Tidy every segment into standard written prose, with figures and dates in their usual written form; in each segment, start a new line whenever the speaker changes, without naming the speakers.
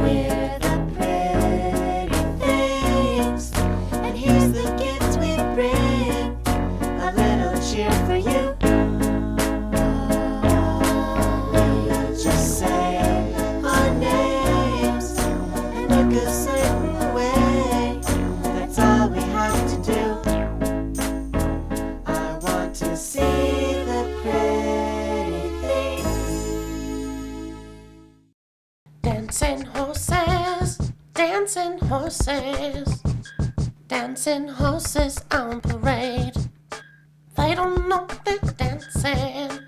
We're the pretty things, and here's the gift we bring. A little cheer for you. We just say our names and look a certain way. That's all we have to do. I want to see the pretty things.
Dancing horses, dancing horses, dancing horses on parade. They don't know they're dancing,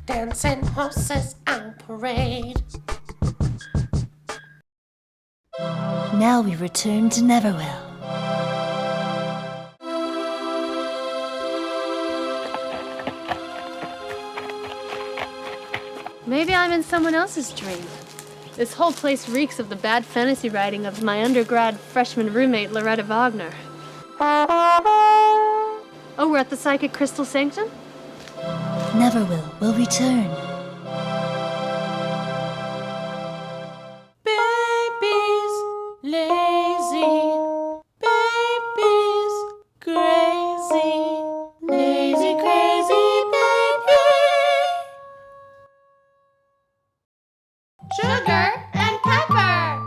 dancing horses on parade.
Now we return to Neverwill.
Maybe I'm in someone else's dream. This whole place reeks of the bad fantasy writing of my undergrad freshman roommate, Loretta Wagner. Oh, we're at the Psychic Crystal Sanctum?
Neverwill will return.
Babies lazy, babies crazy, lazy crazy baby. Sugar and pepper.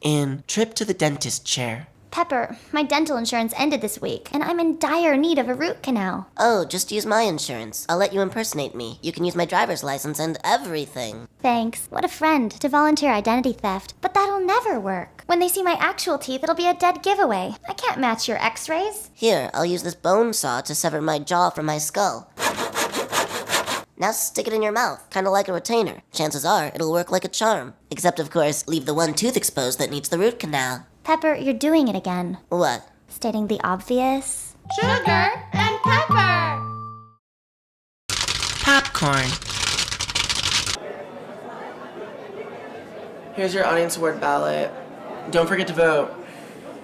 In Trip to the Dentist Chair.
Pepper, my dental insurance ended this week, and I'm in dire need of a root canal.
Oh, just use my insurance. I'll let you impersonate me. You can use my driver's license and everything.
Thanks. What a friend to volunteer identity theft. But that'll never work. When they see my actual teeth, it'll be a dead giveaway. I can't match your x-rays.
Here, I'll use this bone saw to sever my jaw from my skull. Now stick it in your mouth, kinda like a retainer. Chances are, it'll work like a charm. Except, of course, leave the one tooth exposed that needs the root canal.
Pepper, you're doing it again.
What?
Stating the obvious.
Sugar and pepper.
Popcorn. Here's your audience award ballot. Don't forget to vote.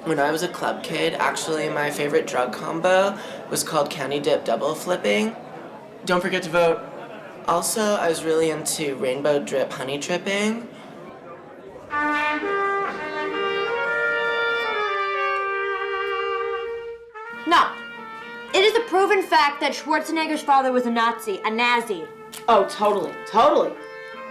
When I was a club kid, actually my favorite drug combo was called candy dip double flipping. Don't forget to vote. Also, I was really into rainbow drip honey tripping.
No. It is a proven fact that Schwarzenegger's father was a Nazi, a Nazi.
Oh, totally, totally.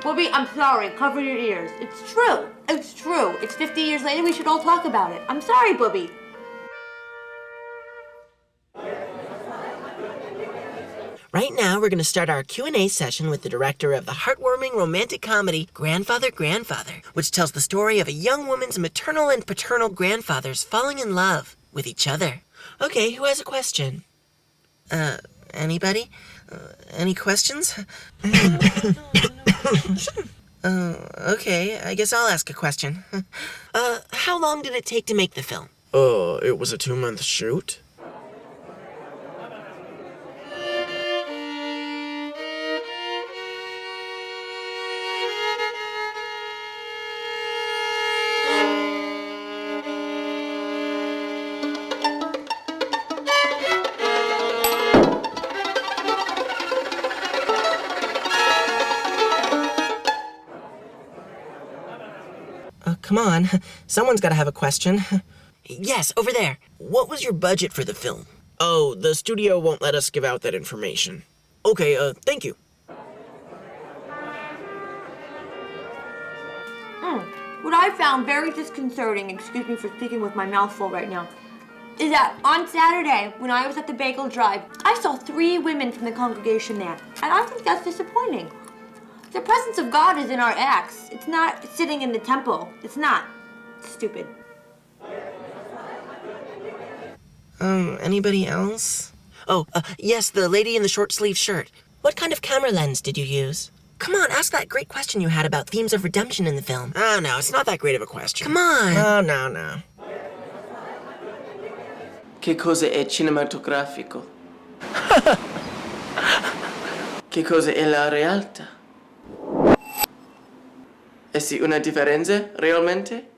Bobby, I'm sorry. Cover your ears. It's true. It's true. It's 50 years later. We should all talk about it. I'm sorry, Bobby.
Right now, we're going to start our Q&A session with the director of the heartwarming romantic comedy, Grandfather, Grandfather, which tells the story of a young woman's maternal and paternal grandfathers falling in love with each other. Okay, who has a question? Anybody? Any questions? Okay, I guess I'll ask a question. How long did it take to make the film?
It was a 2-month shoot.
Come on, someone's got to have a question. Yes, over there. What was your budget for the film?
Oh, the studio won't let us give out that information. Okay, thank you.
What I found very disconcerting, excuse me for speaking with my mouth full right now, is that on Saturday, when I was at the Bagel Drive, I saw 3 women from the congregation there. And I think that's disappointing. The presence of God is in our acts. It's not sitting in the temple. It's not. It's stupid.
Anybody else? Oh, yes, the lady in the short-sleeved shirt. What kind of camera lens did you use? Come on, ask that great question you had about themes of redemption in the film.
Oh, no, it's not that great of a question.
Come on!
Oh, no.
Che cosa è cinematografico? Che cosa è la realtà? Essi una differenza, realmente?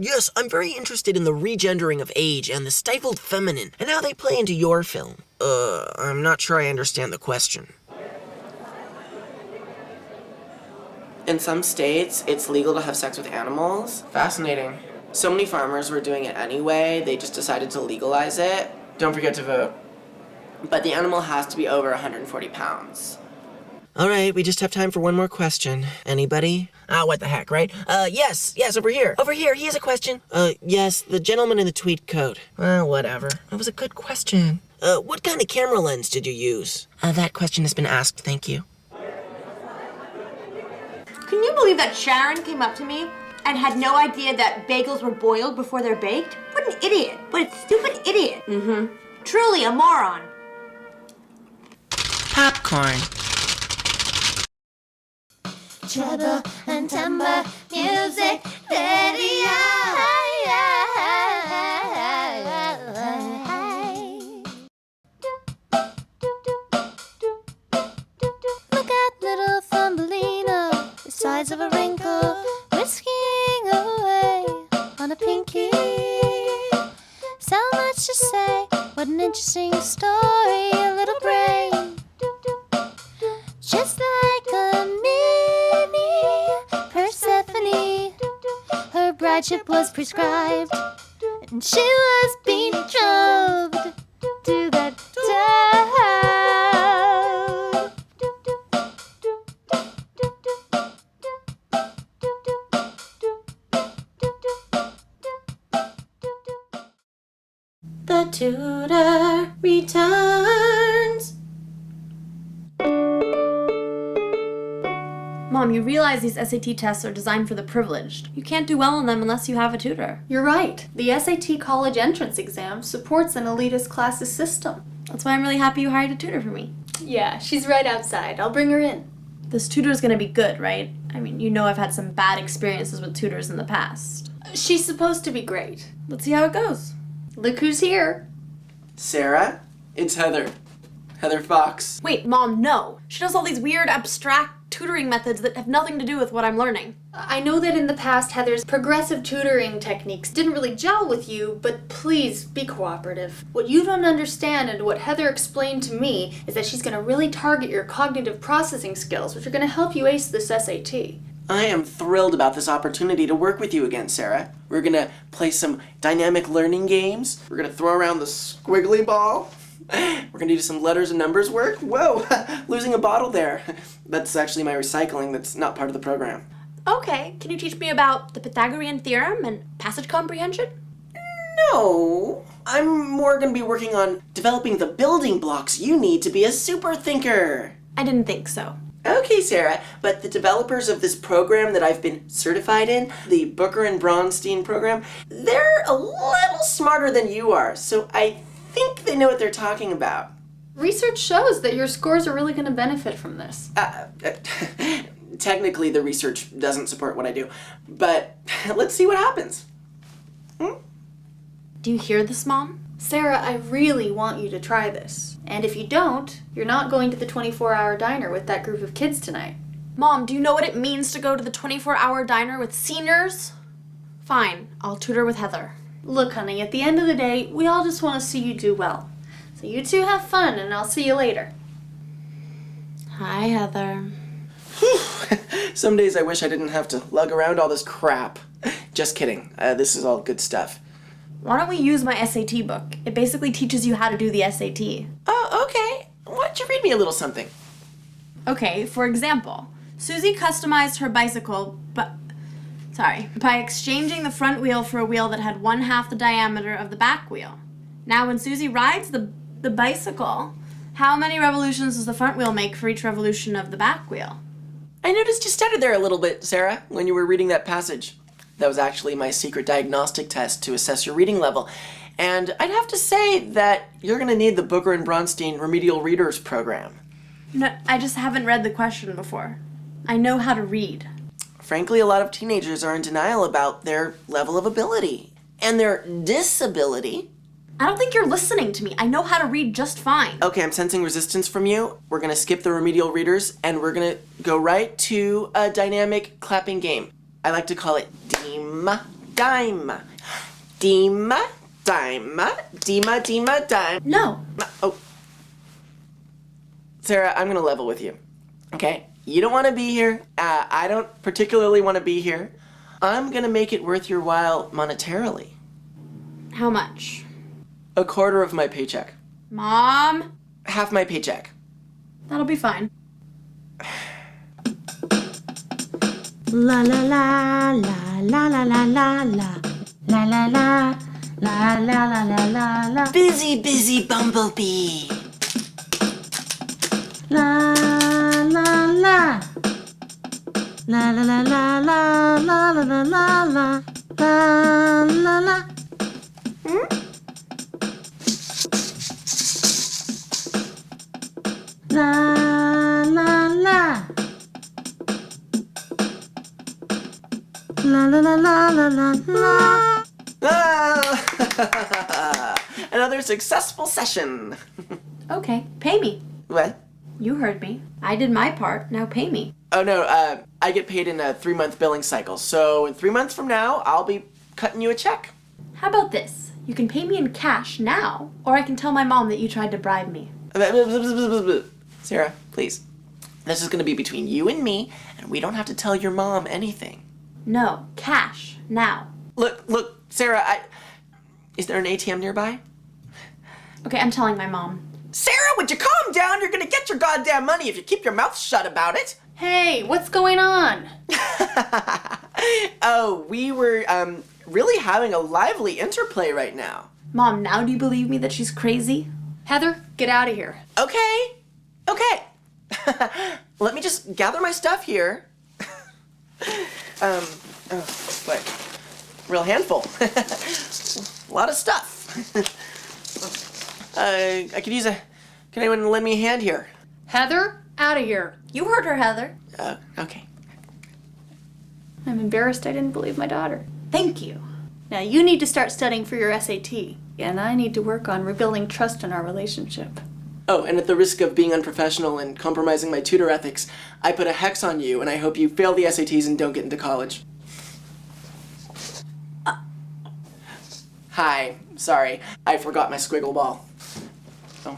Yes, I'm very interested in the regendering of age and the stifled feminine and how they play into your film. I'm not sure I understand the question.
In some states, it's legal to have sex with animals. Fascinating. So many farmers were doing it anyway, they just decided to legalize it. Don't forget to vote. But the animal has to be over 140 pounds.
All right, we just have time for one more question. Anybody? What the heck, right? Yes, over here. Over here, he has a question. Yes, the gentleman in the tweed coat. Whatever. It was a good question. What kind of camera lens did you use? That question has been asked, thank you.
Can you believe that Sharon came up to me and had no idea that bagels were boiled before they're baked? What an idiot. What a stupid idiot. Mm-hmm. Truly a moron.
Popcorn.
Treble and timbre, music, radio. Look at little Thumbelina, the size of a wrinkle, whisking away on a pinky. So much to say, what an interesting story, a little brain. Just like a mini Persephone, her brideship was prescribed, and she was betrothed to that
The Tutor Returns.
Mom, you realize these SAT tests are designed for the privileged. You can't do well on them unless you have a tutor.
You're right. The SAT college entrance exam supports an elitist classes system.
That's why I'm really happy you hired a tutor for me.
Yeah, she's right outside. I'll bring her in.
This tutor's gonna be good, right? I mean, you know I've had some bad experiences with tutors in the past.
She's supposed to be great.
Let's see how it goes.
Look who's here.
Sarah, it's Heather. Heather Fox.
Wait, Mom, no. She does all these weird, abstract tutoring methods that have nothing to do with what I'm learning.
I know that in the past Heather's progressive tutoring techniques didn't really gel with you, but please be cooperative. What you don't understand and what Heather explained to me is that she's going to really target your cognitive processing skills, which are going to help you ace this SAT.
I am thrilled about this opportunity to work with you again, Sarah. We're gonna play some dynamic learning games. We're gonna throw around the squiggly ball. We're gonna do some letters and numbers work. Whoa, losing a bottle there. That's actually my recycling. That's not part of the program.
Okay, can you teach me about the Pythagorean theorem and passage comprehension?
No, I'm more gonna be working on developing the building blocks you need to be a super thinker.
I didn't think so.
Okay, Sarah, but the developers of this program that I've been certified in, the Booker and Braunstein program, they're a little smarter than you are, so I think they know what they're talking about.
Research shows that your scores are really going to benefit from this.
Technically, the research doesn't support what I do, but let's see what happens.
Do you hear this, Mom?
Sarah, I really want you to try this. And if you don't, you're not going to the 24-hour diner with that group of kids tonight.
Mom, do you know what it means to go to the 24-hour diner with seniors? Fine, I'll tutor with Heather.
Look, honey, at the end of the day, we all just want to see you do well. So you two have fun, and I'll see you later.
Hi, Heather.
Some days I wish I didn't have to lug around all this crap. Just kidding. This is all good stuff.
Why don't we use my SAT book? It basically teaches you how to do the SAT.
Oh, okay. Why don't you read me a little something?
Okay, for example, Susie customized her bicycle by exchanging the front wheel for a wheel that had 1/2 the diameter of the back wheel. Now when Susie rides the bicycle, how many revolutions does the front wheel make for each revolution of the back wheel?
I noticed you stuttered there a little bit, Sarah, when you were reading that passage. That was actually my secret diagnostic test to assess your reading level. And I'd have to say that you're going to need the Booker and Braunstein Remedial Readers program.
No, I just haven't read the question before. I know how to read.
Frankly, a lot of teenagers are in denial about their level of ability and their disability.
I don't think you're listening to me. I know how to read just fine.
Okay, I'm sensing resistance from you. We're going to skip the remedial readers and we're going to go right to a dynamic clapping game. I like to call it Deem dime. Dime, dime, dime, dime.
No.
Oh. Sarah, I'm gonna level with you. Okay? You don't want to be here. I don't particularly want to be here. I'm gonna make it worth your while monetarily.
How much?
A quarter of my paycheck.
Mom?
Half my paycheck.
That'll be fine.
La la la la la la la la la la la la la la la la la la.
Busy, busy bumblebee.
La la la. La la la la la la la la la la la la la. La la la. La la la la la la la.
Ah! Another successful session.
Okay, pay me.
What?
You heard me. I did my part, now pay me.
Oh no, I get paid in a 3-month billing cycle. So in 3 months from now, I'll be cutting you a check.
How about this? You can pay me in cash now, or I can tell my mom that you tried to bribe me.
Sarah, please. This is gonna be between you and me, and we don't have to tell your mom anything.
No, cash, now.
Look, Sarah, is there an ATM nearby?
Okay, I'm telling my mom.
Sarah, would you calm down? You're gonna get your goddamn money if you keep your mouth shut about it.
Hey, what's going on?
Oh, we were, really having a lively interplay right now.
Mom, now do you believe me that she's crazy? Heather, get out of here.
Okay. Let me just gather my stuff here. Oh, boy. Real handful. A lot of stuff. I could use can anyone lend me a hand here?
Heather, out of here.
You heard her, Heather.
Okay.
I'm embarrassed I didn't believe my daughter. Thank you. Now you need to start studying for your SAT, and I need to work on rebuilding trust in our relationship.
Oh, and at the risk of being unprofessional and compromising my tutor ethics, I put a hex on you, and I hope you fail the SATs and don't get into college. Hi, sorry, I forgot my squiggle ball. Oh.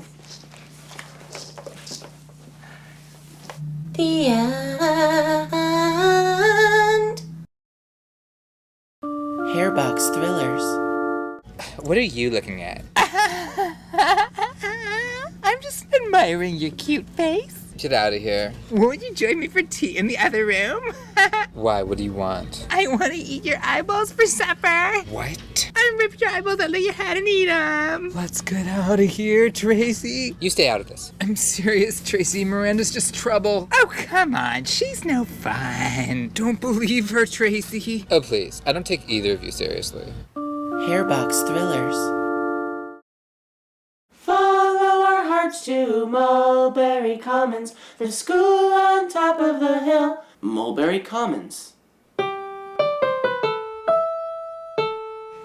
The end.
Hairbox Thrillers.
What are you looking at? I'm just admiring your cute face. Get out of here. Won't you join me for tea in the other room? Why? What do you want? I want to eat your eyeballs for supper. What? I rip your eyeballs out of your head and eat them. Let's get out of here, Tracy. You stay out of this. I'm serious, Tracy. Miranda's just trouble. Oh, come on. She's no fun. Don't believe her, Tracy. Oh, please. I don't take either of you seriously.
Hairbox Thrillers.
Follow our hearts to Mulberry Commons, the school on top of the hill.
Mulberry Commons.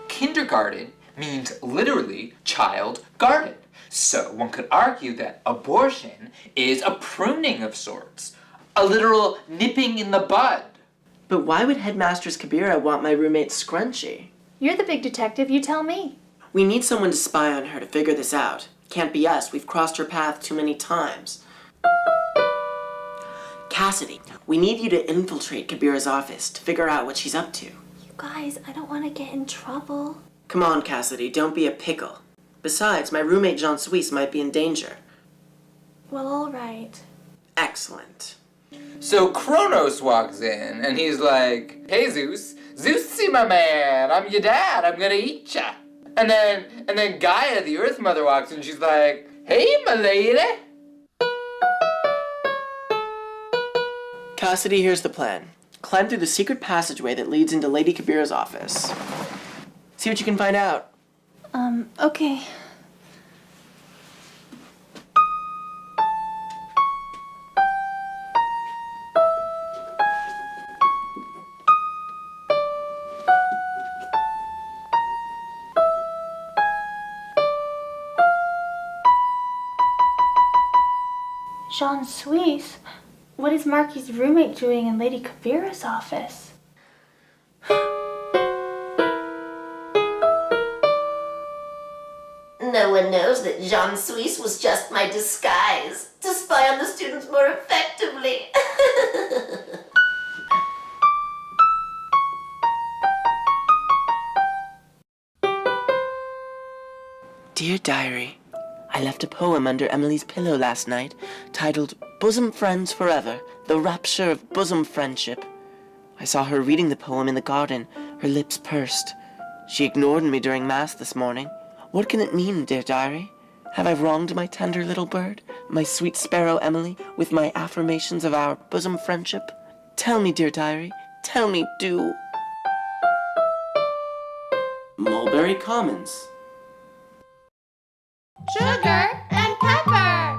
Kindergarten means literally child garden. So one could argue that abortion is a pruning of sorts, a literal nipping in the bud.
But why would Headmistress Kabira want my roommate's scrunchie?
You're the big detective, you tell me.
We need someone to spy on her to figure this out. Can't be us, we've crossed her path too many times. Cassidy, we need you to infiltrate Kabira's office to figure out what she's up to.
You guys, I don't want to get in trouble.
Come on, Cassidy, don't be a pickle. Besides, my roommate Jean Suisse might be in danger.
Well, all right.
Excellent.
So Kronos walks in and he's like, "Hey Zeus, Zeusy my man, I'm your dad, I'm gonna eat ya." And then Gaia, the Earth Mother, walks in and she's like, "Hey my lady."
Cassidy, here's the plan. Climb through the secret passageway that leads into Lady Kabira's office. See what you can find out.
Okay. Jean Suisse? What is Marky's roommate doing in Lady Kabira's office?
No one knows that Jean Suisse was just my disguise to spy on the students more effectively.
Dear Diary, I left a poem under Emily's pillow last night titled Bosom Friends Forever, The Rapture of Bosom Friendship. I saw her reading the poem in the garden, her lips pursed. She ignored me during Mass this morning. What can it mean, dear Diary? Have I wronged my tender little bird, my sweet sparrow Emily, with my affirmations of our bosom friendship? Tell me, dear Diary, tell me, do. Mulberry Commons.
Sugar and pepper!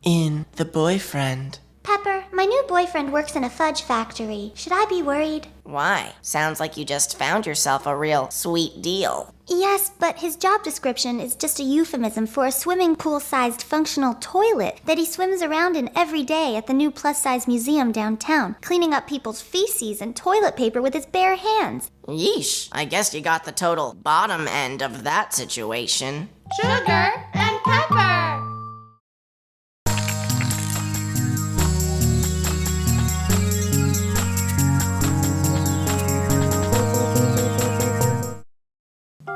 In The Boyfriend.
Pepper, my new boyfriend works in a fudge factory. Should I be worried?
Why? Sounds like you just found yourself a real sweet deal.
Yes, but his job description is just a euphemism for a swimming pool-sized functional toilet that he swims around in every day at the new plus-size museum downtown, cleaning up people's feces and toilet paper with his bare hands.
Yeesh, I guess you got the total bottom end of that situation.
Sugar and pepper!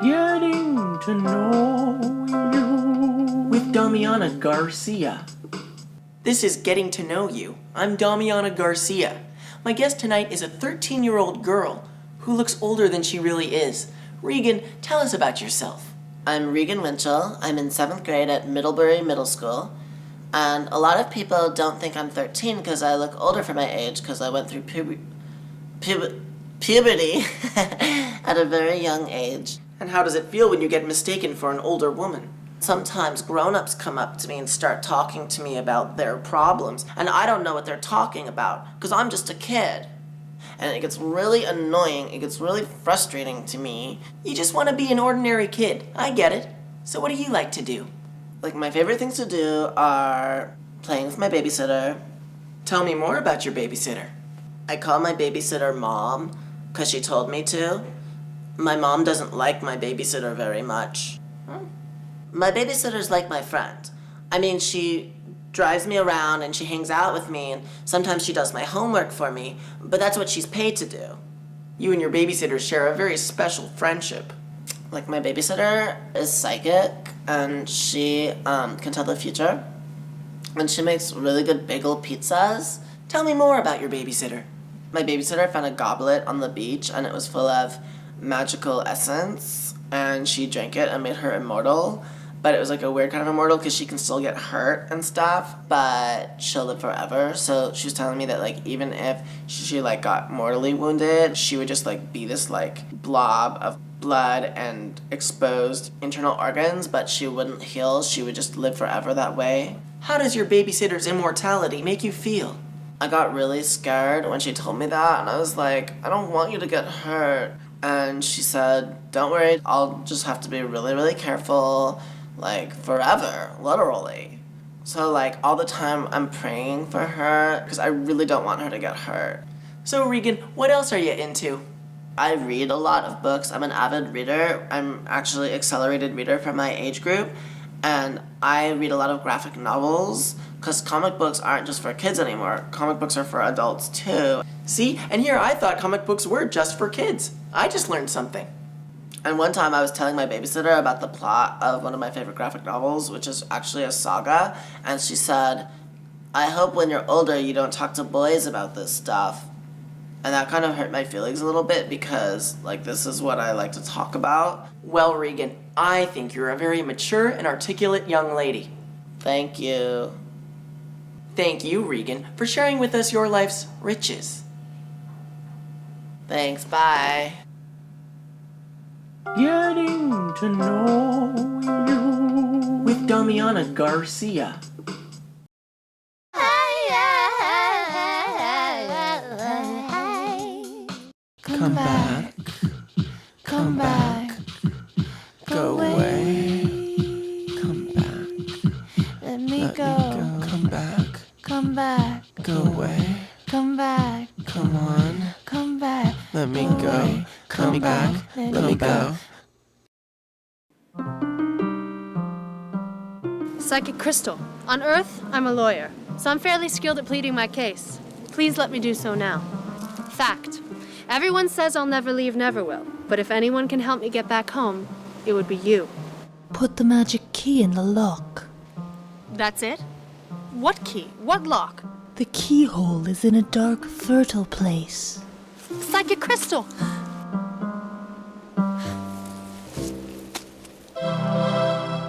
Getting to know you with Damiana Garcia. This is Getting to Know You. I'm Damiana Garcia. My guest tonight is a 13-year-old girl who looks older than she really is. Regan, tell us about yourself.
I'm Regan Winchell. I'm in 7th grade at Middlebury Middle School. And a lot of people don't think I'm 13 because I look older for my age because I went through puberty at a very young age.
And how does it feel when you get mistaken for an older woman? Sometimes grown-ups come up to me and start talking to me about their problems, and I don't know what they're talking about because I'm just a kid. And it gets really annoying, it gets really frustrating to me. You just want to be an ordinary kid. I get it. So what do you like to do?
Like, my favorite things to do are playing with my babysitter.
Tell me more about your babysitter.
I call my babysitter Mom because she told me to. My mom doesn't like my babysitter very much. My babysitter's like my friend. I mean, she drives me around and she hangs out with me, and sometimes she does my homework for me, but that's what she's paid to do.
You and your babysitter share a very special friendship.
Like, my babysitter is psychic, and she can tell the future, and she makes really good bagel pizzas.
Tell me more about your babysitter.
My babysitter found a goblet on the beach, and it was full of magical essence, and she drank it and made her immortal. But it was like a weird kind of immortal because she can still get hurt and stuff, but she'll live forever. So she was telling me that, like, even if she like got mortally wounded, she would just like be this like blob of blood and exposed internal organs, but she wouldn't heal. She would just live forever that way.
How does your babysitter's immortality make you feel?
I got really scared when she told me that, and I was like, I don't want you to get hurt. And she said, don't worry, I'll just have to be really, really careful, like, forever, literally. So, like, all the time I'm praying for her because I really don't want her to get hurt.
So, Regan, what else are you into?
I read a lot of books. I'm an avid reader. I'm actually accelerated reader for my age group. And I read a lot of graphic novels because comic books aren't just for kids anymore. Comic books are for adults, too.
See? And here I thought comic books were just for kids. I just learned something.
And one time I was telling my babysitter about the plot of one of my favorite graphic novels, which is actually a saga, and she said, I hope when you're older you don't talk to boys about this stuff. And that kind of hurt my feelings a little bit because, like, this is what I like to talk about.
Well, Regan, I think you're a very mature and articulate young lady.
Thank you.
Thank you, Regan, for sharing with us your life's riches.
Thanks, bye.
Getting to know you with Damiana Garcia. Come back. Come back. Go away. Come back.
Let me go.
Come back.
Come back.
Go away.
Come back.
Come on.
Come back.
Let me go. Come back. Let me go.
Psychic crystal. On Earth, I'm a lawyer, so I'm fairly skilled at pleading my case. Please let me do so now. Fact. Everyone says I'll never leave Neverwill, but if anyone can help me get back home, it would be you.
Put the magic key in the lock.
That's it? What key? What lock?
The keyhole is in a dark, fertile place.
Psychic crystal!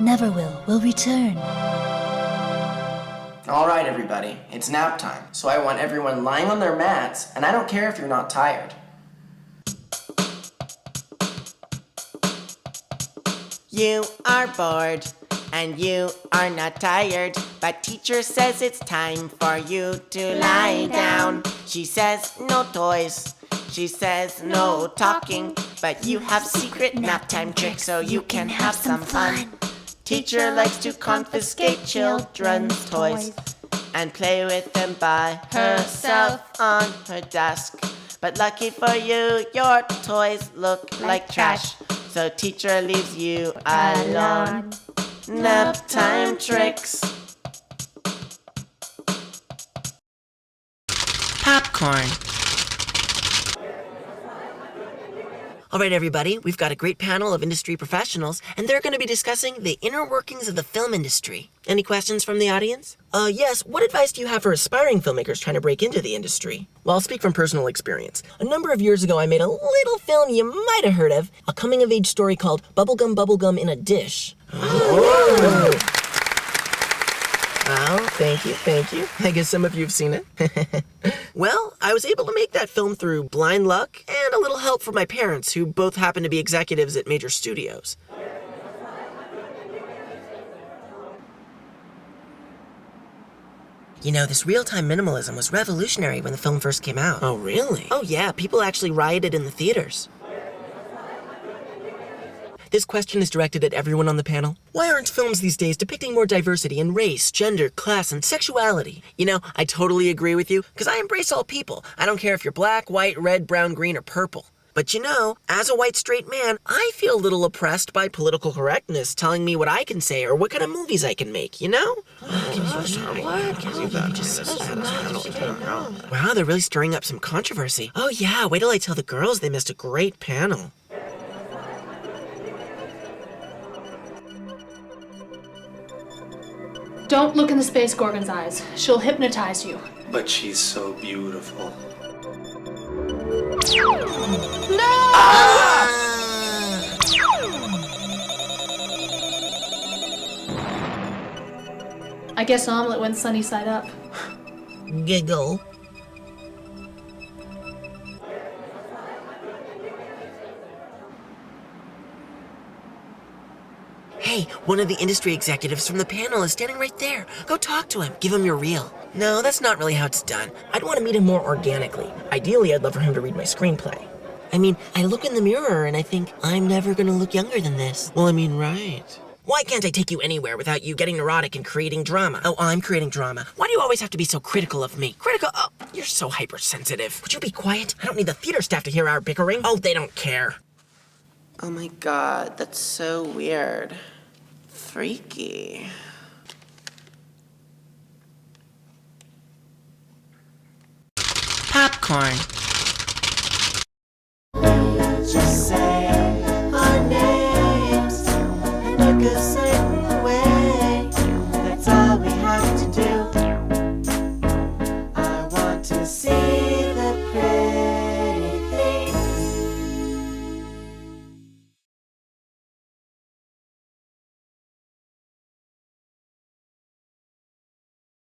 Neverwill will return.
All right, everybody, it's nap time. So I want everyone lying on their mats, and I don't care if you're not tired. You are bored, and you are not tired, but teacher says it's time for you to lie down. She says no toys, she says no talking, but you have secret nap time tricks so you can have some fun. Teacher likes to confiscate children's toys and play with them by herself on her desk. But lucky for you, your toys look like trash, so teacher leaves you alone. Nap time tricks. Popcorn.
All right, everybody, we've got a great panel of industry professionals, and they're going to be discussing the inner workings of the film industry. Any questions from the audience? Yes, what advice do you have for aspiring filmmakers trying to break into the industry? Well, I'll speak from personal experience. A number of years ago, I made a little film you might have heard of, a coming-of-age story called Bubblegum in a Dish. Oh. Oh, thank you. I guess some of you have seen it. Well, I was able to make that film through blind luck and a little help from my parents, who both happen to be executives at major studios. You know, this real-time minimalism was revolutionary when the film first came out. Oh, really? Oh, yeah. People actually rioted in the theaters. This question is directed at everyone on the panel. Why aren't films these days depicting more diversity in race, gender, class, and sexuality? You know, I totally agree with you, because I embrace all people. I don't care if you're black, white, red, brown, green, or purple. But you know, as a white straight man, I feel a little oppressed by political correctness telling me what I can say or what kind of movies I can make, you know? Wow, they're really stirring up some controversy. Oh yeah, wait till I tell the girls they missed a great panel.
Don't look in the Space Gorgon's eyes. She'll hypnotize you.
But she's so beautiful.
No! I guess omelet went sunny side up.
Giggle. Hey, one of the industry executives from the panel is standing right there. Go talk to him. Give him your reel. No, that's not really how it's done. I'd want to meet him more organically. Ideally, I'd love for him to read my screenplay. I mean, I look in the mirror and I think, I'm never gonna look younger than this. Well, I mean, right. Why can't I take you anywhere without you getting neurotic and creating drama? Oh, I'm creating drama. Why do you always have to be so critical of me? Critical? Oh, you're so hypersensitive. Would you be quiet? I don't need the theater staff to hear our bickering. Oh, they don't care.
Oh my god, that's so weird. Freaky. Popcorn. Just say our names and look a certain